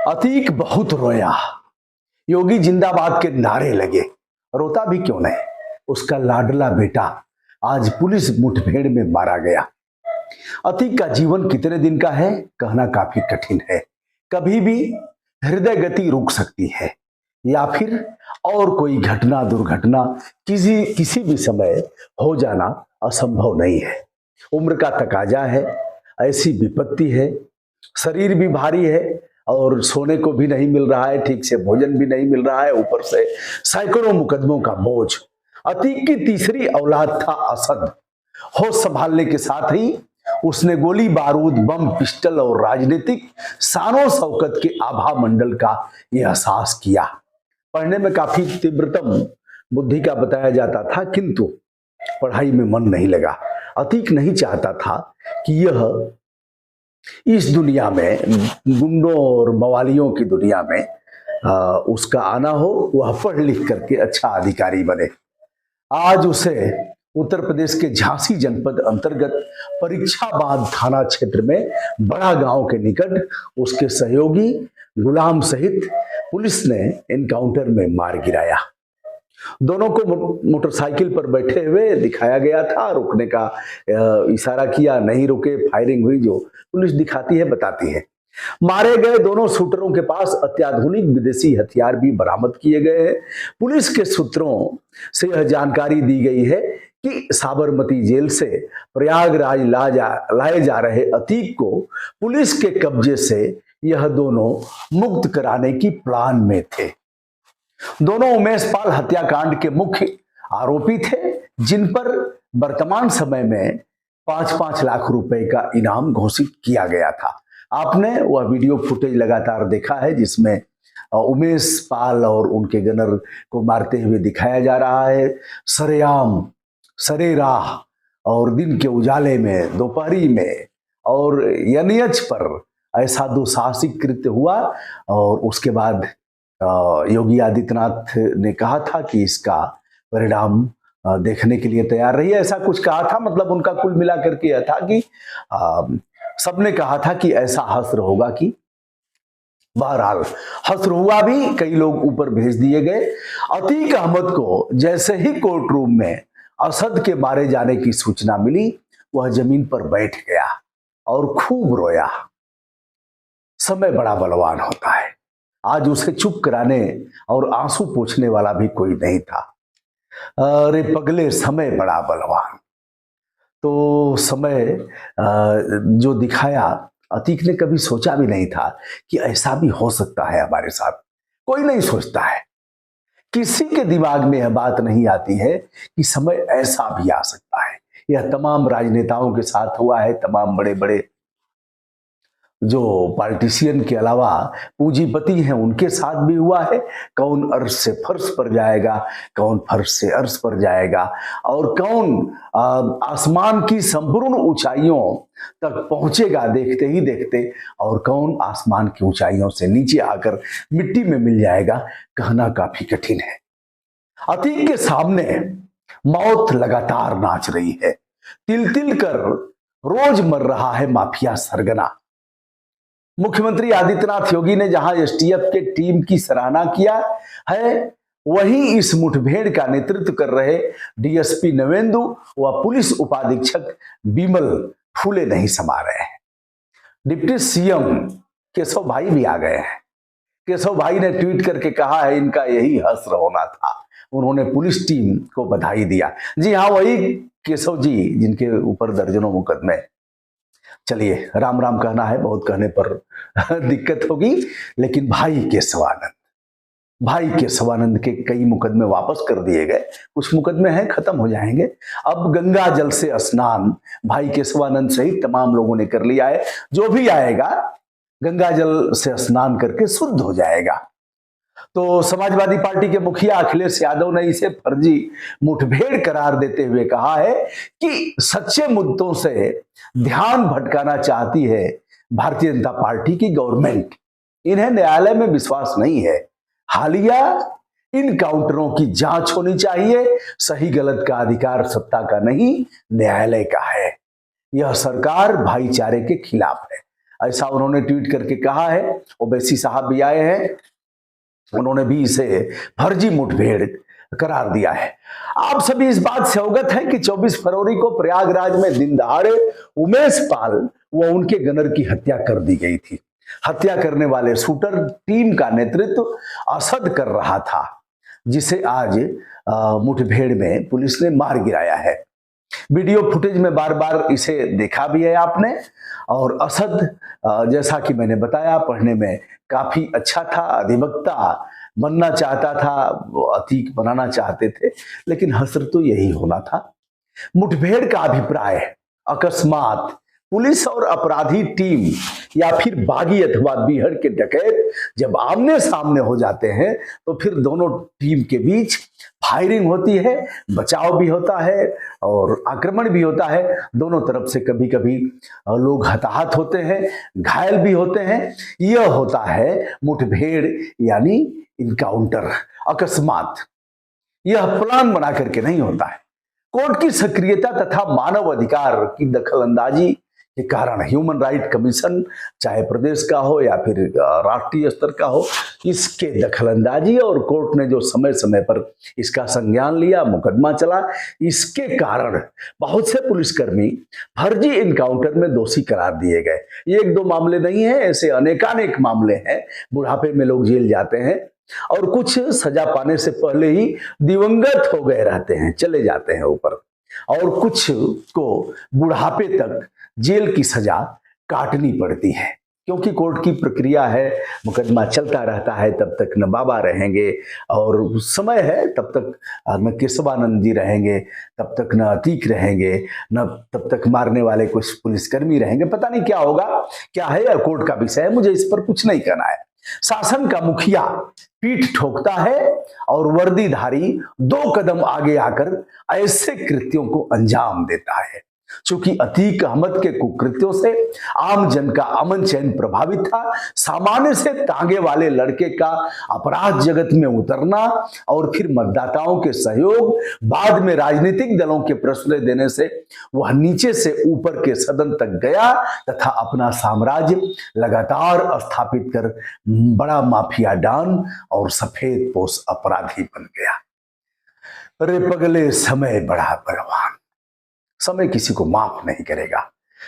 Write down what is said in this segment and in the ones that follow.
अतीक बहुत रोया, योगी जिंदाबाद के नारे लगे। रोता भी क्यों नहीं, उसका लाडला बेटा आज पुलिस मुठभेड़ में मारा गया। अतीक का जीवन कितने दिन का है कहना काफी कठिन है। कभी भी हृदय गति रुक सकती है या फिर और कोई घटना दुर्घटना किसी भी समय हो जाना असंभव नहीं है। उम्र का तकाजा है, ऐसी विपत्ति है, शरीर भी भारी है और सोने को भी नहीं मिल रहा है, ठीक से भोजन भी नहीं मिल रहा है, ऊपर से सैकड़ों मुकदमों का बोझ। अतीक की तीसरी औलाद था असद। होश संभालने के साथ ही उसने गोली बारूद बम पिस्टल और राजनीतिक शानो शौकत के आभा मंडल का यह एहसास किया। पढ़ने में काफी तीव्रतम बुद्धि का बताया जाता था, किंतु पढ़ाई में मन नहीं लगा। अतीक नहीं चाहता था कि यह इस दुनिया में, गुंडों और मवालियों की दुनिया में उसका आना हो, वह पढ़ लिख करके अच्छा अधिकारी बने। आज उसे उत्तर प्रदेश के झांसी जनपद अंतर्गत परीक्षाबाद थाना क्षेत्र में बड़ा गांव के निकट उसके सहयोगी गुलाम सहित पुलिस ने एनकाउंटर में मार गिराया। दोनों को मोटरसाइकिल पर बैठे हुए दिखाया गया था, रुकने का इशारा किया, नहीं रुके, फायरिंग हुई, जो पुलिस दिखाती है बताती है। मारे गए दोनों शूटरों के पास अत्याधुनिक विदेशी हथियार भी बरामद किए गए हैं। पुलिस के सूत्रों से यह जानकारी दी गई है कि साबरमती जेल से प्रयागराज लाए जा रहे अतीक को पुलिस के कब्जे से यह दोनों मुक्त कराने की प्लान में थे। दोनों उमेश पाल हत्याकांड के मुख्य आरोपी थे, जिन पर वर्तमान समय में 5-5 लाख रुपए का इनाम घोषित किया गया था। आपने वह वीडियो फुटेज लगातार देखा है जिसमें उमेश पाल और उनके गनर को मारते हुए दिखाया जा रहा है, सरेआम, सरेराह और दिन के उजाले में, दोपहरी में, और यनियच पर ऐसा दुस्साहसिक कृत्य हुआ। और उसके बाद योगी आदित्यनाथ ने कहा था कि इसका परिणाम देखने के लिए तैयार रहिए, ऐसा कुछ कहा था। मतलब उनका कुल मिलाकर के यह था कि सबने कहा था कि ऐसा हश्र होगा कि, बहरहाल हश्र हुआ भी, कई लोग ऊपर भेज दिए गए। अतीक अहमद को जैसे ही कोर्ट रूम में असद के मारे जाने की सूचना मिली, वह जमीन पर बैठ गया और खूब रोया। समय बड़ा बलवान होता है। आज उसे चुप कराने और आंसू पोंछने वाला भी कोई नहीं था। अरे पगले, समय बड़ा बलवान। तो समय जो दिखाया, अतीक ने कभी सोचा भी नहीं था कि ऐसा भी हो सकता है हमारे साथ। कोई नहीं सोचता है, किसी के दिमाग में यह बात नहीं आती है कि समय ऐसा भी आ सकता है। यह तमाम राजनेताओं के साथ हुआ है, तमाम बड़े बड़े जो पॉलिटिशियन के अलावा पूंजीपति हैं उनके साथ भी हुआ है। कौन अर्श से फर्श पर जाएगा, कौन फर्श से अर्श पर जाएगा, और कौन आसमान की संपूर्ण ऊंचाइयों तक पहुंचेगा देखते ही देखते, और कौन आसमान की ऊंचाइयों से नीचे आकर मिट्टी में मिल जाएगा, कहना काफी कठिन है। अतीक के सामने मौत लगातार नाच रही है। तिल तिल कर रोज मर रहा है माफिया सरगना। मुख्यमंत्री आदित्यनाथ योगी ने जहां एसटीएफ के टीम की सराहना किया है, वहीं इस मुठभेड़ का नेतृत्व कर रहे डीएसपी नवेंदु व पुलिस उपाधीक्षक बिमल फूले नहीं समा रहे हैं। डिप्टी सीएम केशव भाई भी आ गए हैं। केशव भाई ने ट्वीट करके कहा है इनका यही हश्र होना था। उन्होंने पुलिस टीम को बधाई दिया। जी हाँ, वही केशव जी जिनके ऊपर दर्जनों मुकदमे। चलिए, राम राम कहना है, बहुत कहने पर दिक्कत होगी, लेकिन भाई केशवानंद के कई मुकदमे वापस कर दिए गए। कुछ मुकदमे हैं, खत्म हो जाएंगे। अब गंगा जल से स्नान भाई केशवानंद सहित तमाम लोगों ने कर लिया है। जो भी आएगा गंगा जल से स्नान करके शुद्ध हो जाएगा। तो समाजवादी पार्टी के मुखिया अखिलेश यादव ने इसे फर्जी मुठभेड़ करार देते हुए कहा है कि सच्चे मुद्दों से ध्यान भटकाना चाहती है भारतीय जनता पार्टी की गवर्नमेंट। इन्हें न्यायालय में विश्वास नहीं है। हालिया इन काउंटरों की जांच होनी चाहिए। सही गलत का अधिकार सत्ता का नहीं, न्यायालय का है। यह सरकार भाईचारे के खिलाफ है। ऐसा उन्होंने ट्वीट करके कहा है। ओवैसी साहब भी आए हैं, उन्होंने भी इसे फर्जी मुठभेड़ करार दिया है। आप सभी इस बात से अवगत हैं कि 24 फरवरी को प्रयागराज में दिन दहाड़े उमेश पाल व उनके गनर की हत्या कर दी गई थी। हत्या करने वाले शूटर टीम का नेतृत्व असद कर रहा था, जिसे आज मुठभेड़ में पुलिस ने मार गिराया है। वीडियो फुटेज में बार बार इसे देखा भी है आपने। और असद, जैसा कि मैंने बताया, पढ़ने में काफी अच्छा था, अधिवक्ता बनना चाहता था, अतीक बनाना चाहते थे, लेकिन हसरत तो यही होना था। मुठभेड़ का अभिप्राय अकस्मात पुलिस और अपराधी टीम या फिर बागी अथवा बीहड़ के डकैत जब आमने सामने हो जाते हैं तो फिर दोनों टीम के बीच फायरिंग होती है, बचाव भी होता है और आक्रमण भी होता है। दोनों तरफ से कभी कभी लोग हताहत होते हैं, घायल भी होते हैं। यह होता है मुठभेड़ यानी इनकाउंटर, अकस्मात। यह प्लान बना करके नहीं होता है। कोर्ट की सक्रियता तथा मानव अधिकार की दखलंदाजी के कारण ह्यूमन राइट कमीशन, चाहे प्रदेश का हो या फिर राष्ट्रीय स्तर का हो, इसके दखलंदाजी और कोर्ट ने जो समय समय पर इसका संज्ञान लिया, मुकदमा चला, इसके कारण बहुत से पुलिसकर्मी फर्जी इनकाउंटर में दोषी करार दिए गए। एक दो मामले नहीं है, ऐसे अनेकानेक मामले हैं। बुढ़ापे में लोग जेल जाते हैं और कुछ सजा पाने से पहले ही दिवंगत हो गए रहते हैं, चले जाते हैं ऊपर, और कुछ को बुढ़ापे तक जेल की सजा काटनी पड़ती है, क्योंकि कोर्ट की प्रक्रिया है, मुकदमा चलता रहता है। तब तक न बाबा रहेंगे और समय है, तब तक न केशवानंद जी रहेंगे, तब तक न अतीक रहेंगे, न तब तक मारने वाले कुछ पुलिसकर्मी रहेंगे। पता नहीं क्या होगा, क्या है, या कोर्ट का विषय है, मुझे इस पर कुछ नहीं कहना है। शासन का मुखिया पीठ ठोकता है और वर्दीधारी 2 कदम आगे आकर ऐसे कृत्यों को अंजाम देता है। चूंकि अतीक अहमद के कुकृत्यों से आम जन का अमन चैन प्रभावित था, सामान्य से तांगे वाले लड़के का अपराध जगत में उतरना और फिर मतदाताओं के सहयोग, बाद में राजनीतिक दलों के प्रश्रय देने से वह नीचे से ऊपर के सदन तक गया तथा अपना साम्राज्य लगातार स्थापित कर बड़ा माफिया डॉन और सफेद पोश अपराधी बन गया। अरे पगले, समय बड़ा बलवान, समय किसी को माफ नहीं करेगा।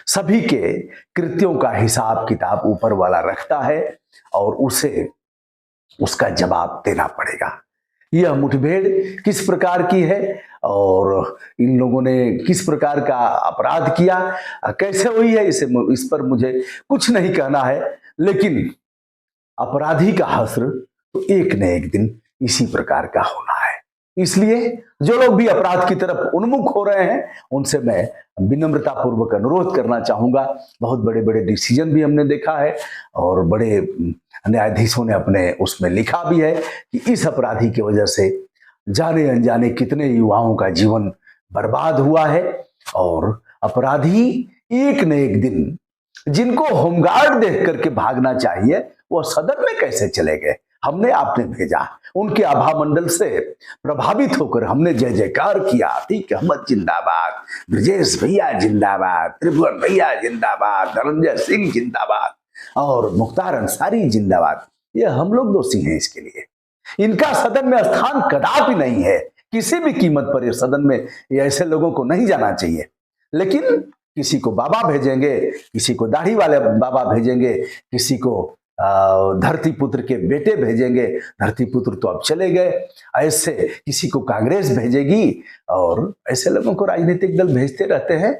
सभी के कृत्यों का हिसाब किताब ऊपर वाला रखता है और उसे उसका जवाब देना पड़ेगा। यह मुठभेड़ किस प्रकार की है और इन लोगों ने किस प्रकार का अपराध किया, कैसे हुई है, इस पर मुझे कुछ नहीं कहना है, लेकिन अपराधी का हश्र तो एक न एक दिन इसी प्रकार का होना है। इसलिए जो लोग भी अपराध की तरफ उन्मुख हो रहे हैं, उनसे मैं विनम्रता पूर्वक अनुरोध करना चाहूंगा। बहुत बड़े बड़े डिसीजन भी हमने देखा है और बड़े न्यायाधीशों ने अपने उसमें लिखा भी है कि इस अपराधी की वजह से जाने अनजाने कितने युवाओं का जीवन बर्बाद हुआ है। और अपराधी एक न एक दिन, जिनको होमगार्ड देख करके भागना चाहिए, वो सदन में कैसे चले गए? हमने आपने भेजा, उनके आभा मंडल से प्रभावित होकर हमने जय जयकार किया, अतीक अहमद जिंदाबाद, ब्रजेश भैया जिंदाबाद, त्रिभुवन भैया जिंदाबाद, धनंजय सिंह जिंदाबाद और मुख्तार अंसारी जिंदाबाद। ये हम लोग दोषी हैं इसके लिए। इनका सदन में स्थान कदापि नहीं है, किसी भी कीमत पर ये सदन में ऐसे लोगों को नहीं जाना चाहिए। लेकिन किसी को बाबा भेजेंगे, किसी को दाढ़ी वाले बाबा भेजेंगे, किसी को धरती पुत्र के बेटे भेजेंगे। धरती पुत्र तो अब चले गए, ऐसे किसी को कांग्रेस भेजेगी और ऐसे लोगों को राजनीतिक दल भेजते रहते हैं।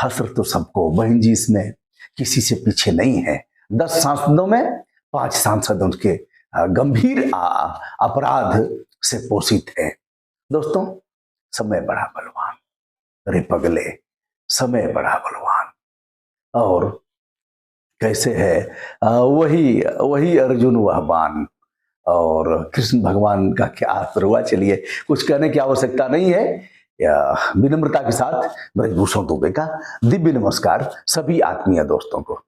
हसरत तो सबको, बहन जी इसमें किसी से पीछे नहीं है। 10 सांसदों में 5 सांसद उनके गंभीर अपराध से पोषित है। दोस्तों, समय बड़ा बलवान, अरे पगले, समय बड़ा बलवान। और कैसे है, वही अर्जुन वह बान, और कृष्ण भगवान का क्या असर हुआ। चलिए, कुछ कहने की आवश्यकता नहीं है। विनम्रता के साथ ब्रजभूषण दुबे का दिव्य नमस्कार सभी आत्मीय दोस्तों को।